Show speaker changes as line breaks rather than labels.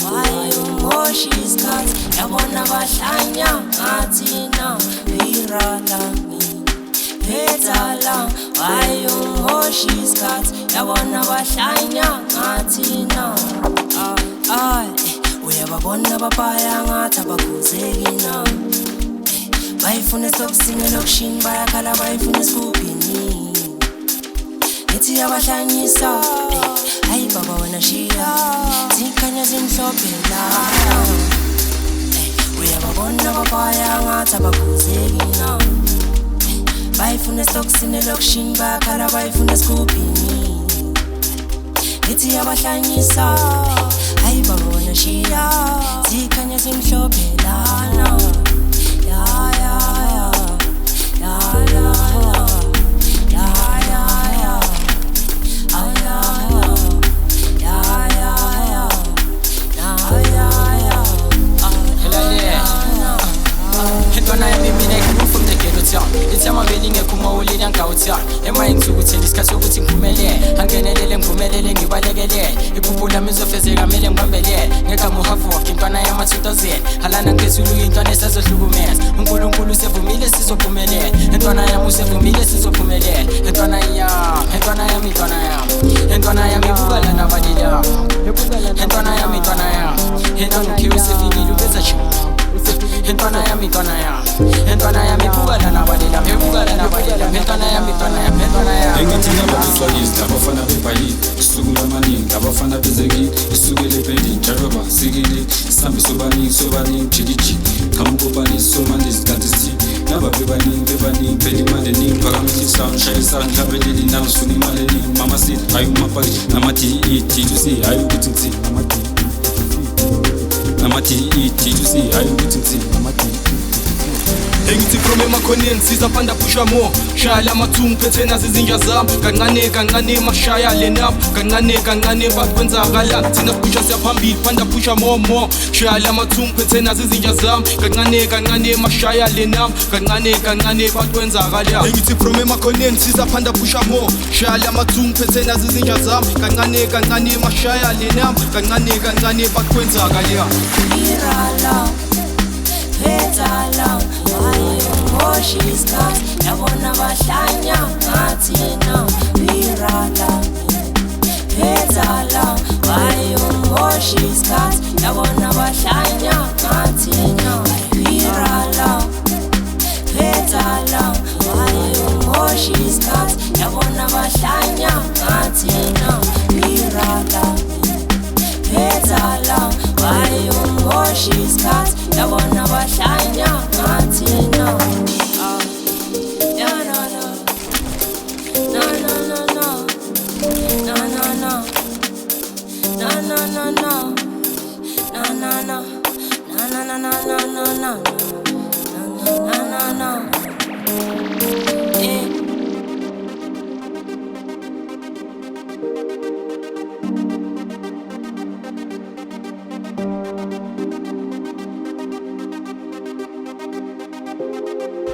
Why you more she's got? Yabona bahlanya ngathi na virala me. Petala, why you more she's got? Yabona bahlanya ngathi na. Uyababona babaya ngathi abakhuzeki na. Bayifuna sokusinga lokushini bayakhala bayifuna isikubhini. Ngithi yabahlanyisa. Hayi baba wena shiya zikhanya zimhlophe la uyababona babaya ngathi abakhuzeki na bayifuna stoksini lokushini bakhala bayifuna isikubhini ngithi yabahlanyisa hayi baba wena shiya zikhanya zimhlophe la It's my wedding, a Kumo Lady and Kautia. Am I into it? Discuss what you Kumele, and Ganele and Kumele, and Gibalegele. If you put a music as a million Bambele, Nekamuhafu, Kimpana Yamatuze, Alana Kesulu, Intanes as a Lugumes, Unkulu Sefumiles is of Kumele, and Tonayam Sefumiles is of Kumele, and Tonayam, and Tonayam, and Tonayam, and Navadilla, and Tonayam, and Tonayam, and Entonayam, Entonayam, Pugalanabadilla, Pugalanabadilla, Entonayam, Entonayam.
Engitina Babiswagis, Tabafana Pepai, Sugulamani, Tabafana Bezegi, Sugele Pedi, Jaraba, Sigili, Sami Sobani, Chigichi, Kampopani, Somanis, Gatisti, Nava Bebani, Pedimani, Paramiti, Sound, Shai San, Kabedi, Nam Sunimaleni, Mama Sit, Ayumapari, Namati, T2C, Ayubuti, Namati, T2C, Ayubuti, Namati.
Engithi from emakhoneni sizapanda pusha more shaya amathungu phethe nazi izinja zami kancane mashaya lena kancane bakwenzakala thina pusha siyaphambili panda pusha more shaya amathungu phethe nazi izinja zami kancane mashaya lena kancane bakwenzakala engithi from emakhoneni sizapanda pusha more shaya amathungu phethe nazi izinja zami kancane mashaya lena kancane bakwenzakala
Petala, why you more she's got? Yabona bahlanya ngathi na virala. Petala, why you more she's got? Yabona bahlanya ngathi na virala. Petala, why you more she's got? Yabona bahlanya ngathi na virala. Petala, why you more she's got? Yabona bahlanya ngathi na no